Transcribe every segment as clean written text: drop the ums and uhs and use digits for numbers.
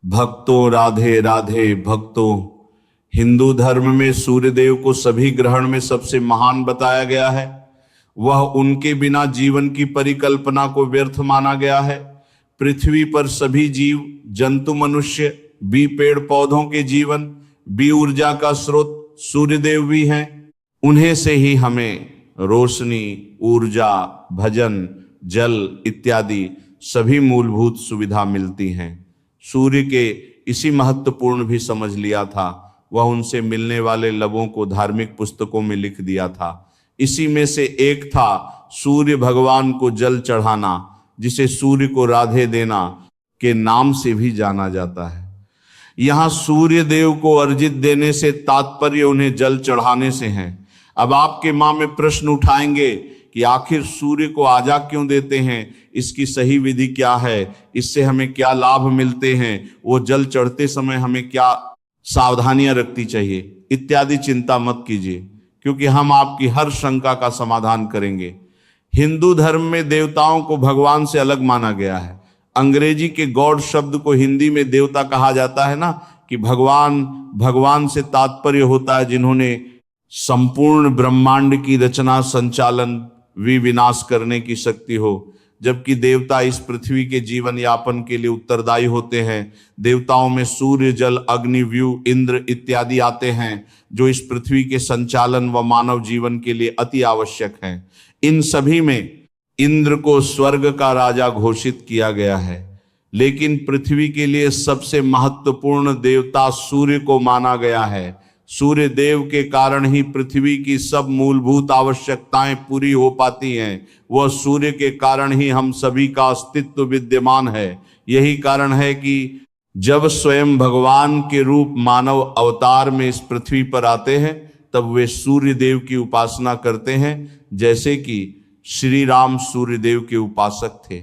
भक्तों राधे राधे भक्तों। हिंदू धर्म में सूर्यदेव को सभी ग्रहण में सबसे महान बताया गया है। वह उनके बिना जीवन की परिकल्पना को व्यर्थ माना गया है। पृथ्वी पर सभी जीव जंतु मनुष्य भी पेड़ पौधों के जीवन भी ऊर्जा का स्रोत सूर्यदेव भी हैं। उन्हें से ही हमें रोशनी, ऊर्जा, भजन, जल इत्यादि सभी मूलभूत सुविधा मिलती हैं। सूर्य के इसी महत्वपूर्ण भी समझ लिया था। वह उनसे मिलने वाले लवों को धार्मिक पुस्तकों में लिख दिया था। इसी में से एक था सूर्य भगवान को जल चढ़ाना, जिसे सूर्य को राधे देना के नाम से भी जाना जाता है। यहाँ सूर्य देव को अर्जित देने से तात्पर्य उन्हें जल चढ़ाने से है। अब आपके मन में प्रश्न उठाएंगे कि आखिर सूर्य को आजा क्यों देते हैं, इसकी सही विधि क्या है, इससे हमें क्या लाभ मिलते हैं, वो जल चढ़ते समय हमें क्या सावधानियां रखनी चाहिए इत्यादि चिंता मत कीजिए, क्योंकि हम आपकी हर शंका का समाधान करेंगे। हिंदू धर्म में देवताओं को भगवान से अलग माना गया है। अंग्रेजी के गॉड शब्द को हिंदी में देवता कहा जाता है ना, कि भगवान से तात्पर्य होता है जिन्होंने संपूर्ण ब्रह्मांड की रचना, संचालन, विनाश करने की शक्ति हो। जबकि देवता इस पृथ्वी के जीवन यापन के लिए उत्तरदायी होते हैं। देवताओं में सूर्य, जल, अग्नि, वायु, इंद्र इत्यादि आते हैं, जो इस पृथ्वी के संचालन व मानव जीवन के लिए अति आवश्यक हैं। इन सभी में इंद्र को स्वर्ग का राजा घोषित किया गया है, लेकिन पृथ्वी के लिए सबसे महत्वपूर्ण देवता सूर्य को माना गया है। सूर्य देव के कारण ही पृथ्वी की सब मूलभूत आवश्यकताएं पूरी हो पाती हैं। वह सूर्य के कारण ही हम सभी का अस्तित्व विद्यमान है। यही कारण है कि जब स्वयं भगवान के रूप मानव अवतार में इस पृथ्वी पर आते हैं, तब वे सूर्य देव की उपासना करते हैं, जैसे कि श्री राम सूर्य देव के उपासक थे।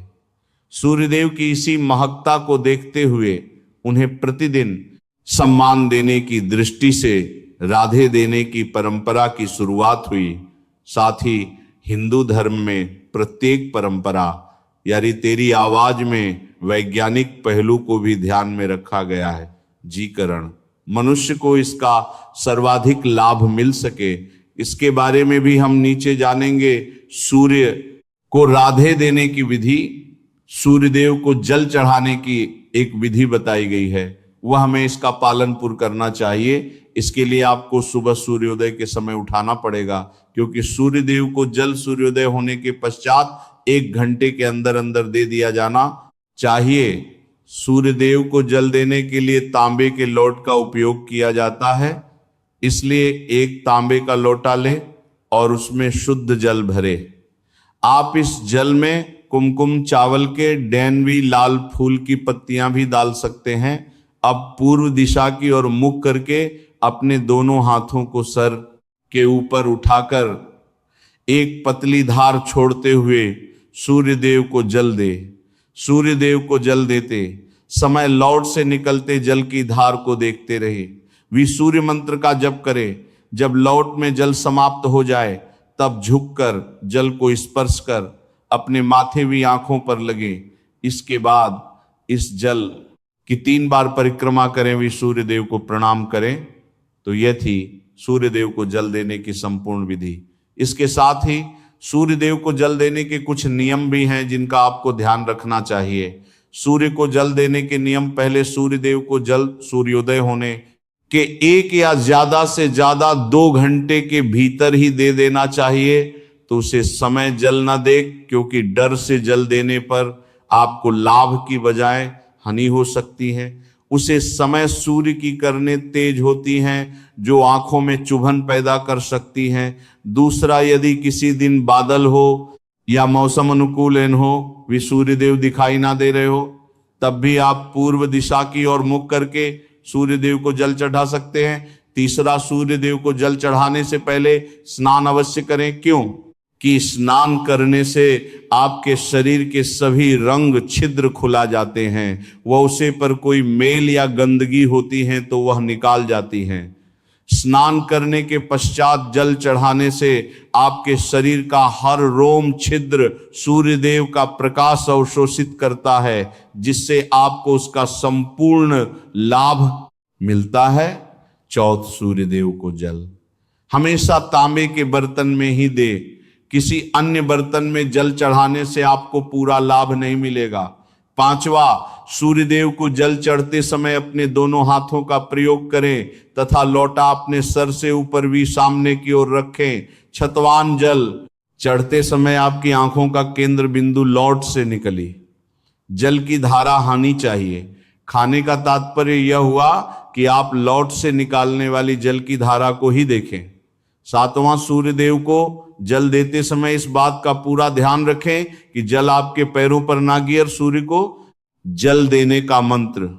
सूर्यदेव की इसी महत्ता को देखते हुए उन्हें प्रतिदिन सम्मान देने की दृष्टि से राधे देने की परंपरा की शुरुआत हुई। साथ ही हिंदू धर्म में प्रत्येक परंपरा यानी तेरी आवाज में वैज्ञानिक पहलू को भी ध्यान में रखा गया है। जीकरण, मनुष्य को इसका सर्वाधिक लाभ मिल सके, इसके बारे में भी हम नीचे जानेंगे। सूर्य को राधे देने की विधि, सूर्यदेव को जल चढ़ाने की एक विधि बताई गई है, वह हमें इसका पालन पूर्ण करना चाहिए। इसके लिए आपको सुबह सूर्योदय के समय उठाना पड़ेगा, क्योंकि सूर्यदेव को जल सूर्योदय होने के पश्चात 1 घंटे के अंदर अंदर दे दिया जाना चाहिए। सूर्यदेव को जल देने के लिए तांबे के लोट का उपयोग किया जाता है, इसलिए 1 तांबे का लोटा लें और उसमें शुद्ध जल भरे। आप इस जल में कुमकुम चावल के डैनवी लाल फूल की पत्तियां भी डाल सकते हैं। अब पूर्व दिशा की ओर मुख करके अपने दोनों हाथों को सर के ऊपर उठाकर एक पतली धार छोड़ते हुए सूर्यदेव को जल दे। सूर्यदेव को जल देते समय लौट से निकलते जल की धार को देखते रहे। वी सूर्य मंत्र का जप करें। जब लौट में जल समाप्त हो जाए, तब झुककर जल को स्पर्श कर अपने माथे वी आंखों पर लगे। इसके बाद इस जल कि 3 बार परिक्रमा करें, वे सूर्यदेव को प्रणाम करें। तो यह थी सूर्यदेव को जल देने की संपूर्ण विधि। इसके साथ ही सूर्यदेव को जल देने के कुछ नियम भी हैं जिनका आपको ध्यान रखना चाहिए। सूर्य को जल देने के नियम, पहले सूर्यदेव को जल सूर्योदय होने के 1 या ज्यादा से ज्यादा 2 घंटे के भीतर ही दे देना चाहिए। तो उसे समय जल ना दे, क्योंकि डर से जल देने पर आपको लाभ की बजाय हानि हो सकती है। उसे समय सूर्य की किरणें तेज होती हैं, जो आंखों में चुभन पैदा कर सकती हैं। दूसरा, यदि किसी दिन बादल हो या मौसम अनुकूल न हो, वे सूर्यदेव दिखाई ना दे रहे हो, तब भी आप पूर्व दिशा की ओर मुख करके सूर्यदेव को जल चढ़ा सकते हैं। तीसरा, सूर्यदेव को जल चढ़ाने से पहले स्नान अवश्य करें। क्यों? कि स्नान करने से आपके शरीर के सभी रंग छिद्र खुला जाते हैं। वह उसे पर कोई मेल या गंदगी होती है तो वह निकाल जाती हैं। स्नान करने के पश्चात जल चढ़ाने से आपके शरीर का हर रोम छिद्र सूर्यदेव का प्रकाश अवशोषित करता है, जिससे आपको उसका संपूर्ण लाभ मिलता है। चौथ, सूर्यदेव को जल हमेशा तांबे के बर्तन में ही दे। किसी अन्य बर्तन में जल चढ़ाने से आपको पूरा लाभ नहीं मिलेगा। पांचवा, सूर्यदेव को जल चढ़ते समय अपने दोनों हाथों का प्रयोग करें तथा लोटा अपने सर से ऊपर भी सामने की ओर रखें। छतवान, जल चढ़ते समय आपकी आंखों का केंद्र बिंदु लौट से निकली, जल की धारा आनी चाहिए। खाने का तात्पर्य यह हुआ कि आप लौट से निकालने वाली जल की धारा को ही देखें। सातवां, सूर्यदेव को जल देते समय इस बात का पूरा ध्यान रखें कि जल आपके पैरों पर ना गिरे। सूर्य को जल देने का मंत्र,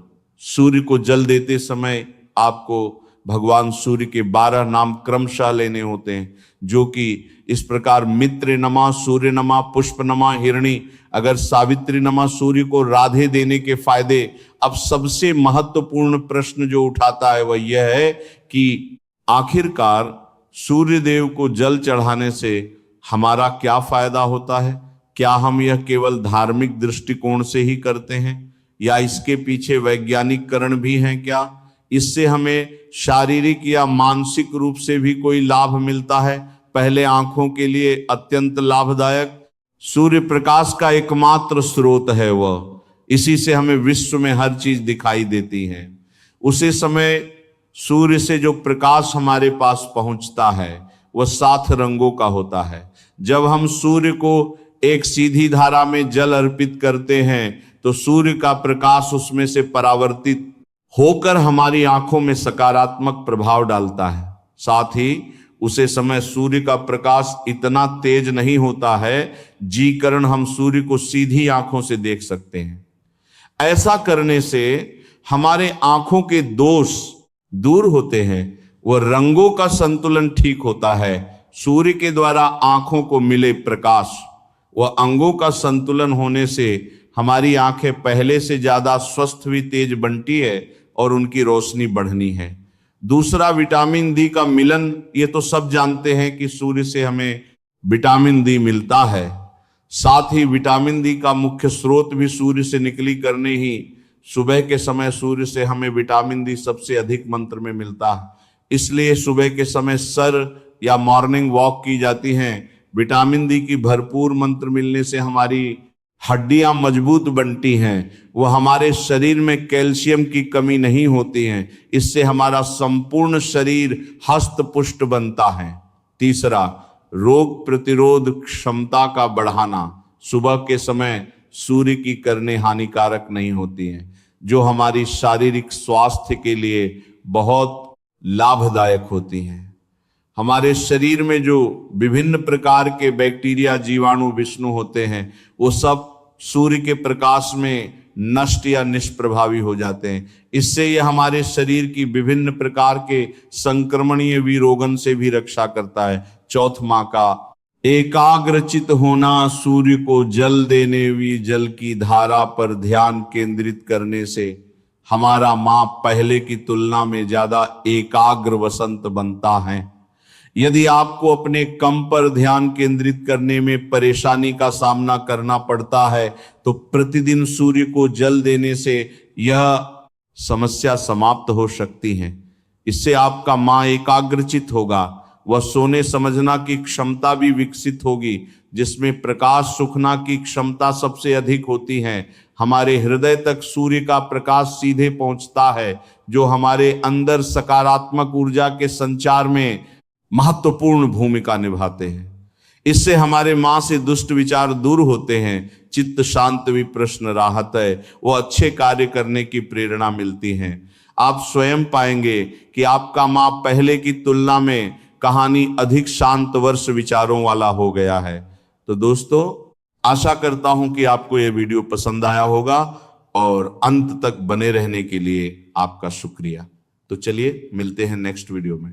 सूर्य को जल देते समय आपको भगवान सूर्य के 12 नाम क्रमशः लेने होते हैं, जो कि इस प्रकार मित्र नमा, सूर्य नमा, पुष्प नमा, हिरणी। अगर सावित्री नमा सूर्य को राधे देने के फायदे, अब सबसे महत्वपूर्ण प्रश्न जो उठाता है वह यह है कि आखिरकार सूर्यदेव को जल चढ़ाने से हमारा क्या फायदा होता है? क्या हम यह केवल धार्मिक दृष्टिकोण से ही करते हैं या इसके पीछे वैज्ञानिक कारण भी हैं क्या? इससे हमें शारीरिक या मानसिक रूप से भी कोई लाभ मिलता है? पहले, आंखों के लिए अत्यंत लाभदायक। सूर्य प्रकाश का एकमात्र स्रोत है वह, इसी से हमें विश्व में हर चीज दिखाई देती है। उसी समय सूर्य से जो प्रकाश हमारे पास पहुंचता है वह 7 रंगों का होता है। जब हम सूर्य को एक सीधी धारा में जल अर्पित करते हैं तो सूर्य का प्रकाश उसमें से परावर्तित होकर हमारी आंखों में सकारात्मक प्रभाव डालता है। साथ ही उसे समय सूर्य का प्रकाश इतना तेज नहीं होता है, जी कारण हम सूर्य को सीधी आंखों से देख सकते हैं। ऐसा करने से हमारे आंखों के दोष दूर होते हैं, वह रंगों का संतुलन ठीक होता है। सूर्य के द्वारा आंखों को मिले प्रकाश व अंगों का संतुलन होने से हमारी आंखें पहले से ज्यादा स्वस्थ भी तेज बनती है और उनकी रोशनी बढ़नी है। दूसरा, विटामिन डी का मिलन। ये तो सब जानते हैं कि सूर्य से हमें विटामिन डी मिलता है। साथ ही विटामिन डी का मुख्य स्रोत भी सूर्य से निकली करने ही सुबह के समय सूर्य से हमें विटामिन डी सबसे अधिक मात्रा में मिलता है। इसलिए सुबह के समय सर या मॉर्निंग वॉक की जाती हैं। विटामिन डी की भरपूर मात्रा मिलने से हमारी हड्डियां मजबूत बनती हैं, वह हमारे शरीर में कैल्शियम की कमी नहीं होती है। इससे हमारा संपूर्ण शरीर हस्त पुष्ट बनता है। तीसरा, रोग प्रतिरोध क्षमता का बढ़ाना। सुबह के समय सूर्य की किरणें हानिकारक नहीं होती हैं, जो हमारी शारीरिक स्वास्थ्य के लिए बहुत लाभदायक होती हैं। हमारे शरीर में जो विभिन्न प्रकार के बैक्टीरिया, जीवाणु, विषाणु होते हैं, वो सब सूर्य के प्रकाश में नष्ट या निष्प्रभावी हो जाते हैं। इससे यह हमारे शरीर की विभिन्न प्रकार के संक्रमणीय विरोगन से भी रक्षा करता है। चौथ माँ का एकाग्रचित होना, सूर्य को जल देने हुई जल की धारा पर ध्यान केंद्रित करने से हमारा माँ पहले की तुलना में ज्यादा एकाग्र वसंत बनता है। यदि आपको अपने कम पर ध्यान केंद्रित करने में परेशानी का सामना करना पड़ता है तो प्रतिदिन सूर्य को जल देने से यह समस्या समाप्त हो सकती है। इससे आपका माँ एकाग्रचित होगा, वह सोने समझना की क्षमता भी विकसित होगी, जिसमें प्रकाश सुखना की क्षमता सबसे अधिक होती है। हमारे हृदय तक सूर्य का प्रकाश सीधे पहुंचता है, जो हमारे अंदर सकारात्मक ऊर्जा के संचार में महत्वपूर्ण भूमिका निभाते हैं। इससे हमारे माँ से दुष्ट विचार दूर होते हैं, चित्त शांत, विप्रश्न राहत है, वो अच्छे कार्य करने की प्रेरणा मिलती है। आप स्वयं पाएंगे कि आपका माँ पहले की तुलना में कहानी अधिक शांत वर्ष विचारों वाला हो गया है। तो दोस्तों, आशा करता हूं कि आपको यह वीडियो पसंद आया होगा और अंत तक बने रहने के लिए आपका शुक्रिया। तो चलिए मिलते हैं नेक्स्ट वीडियो में।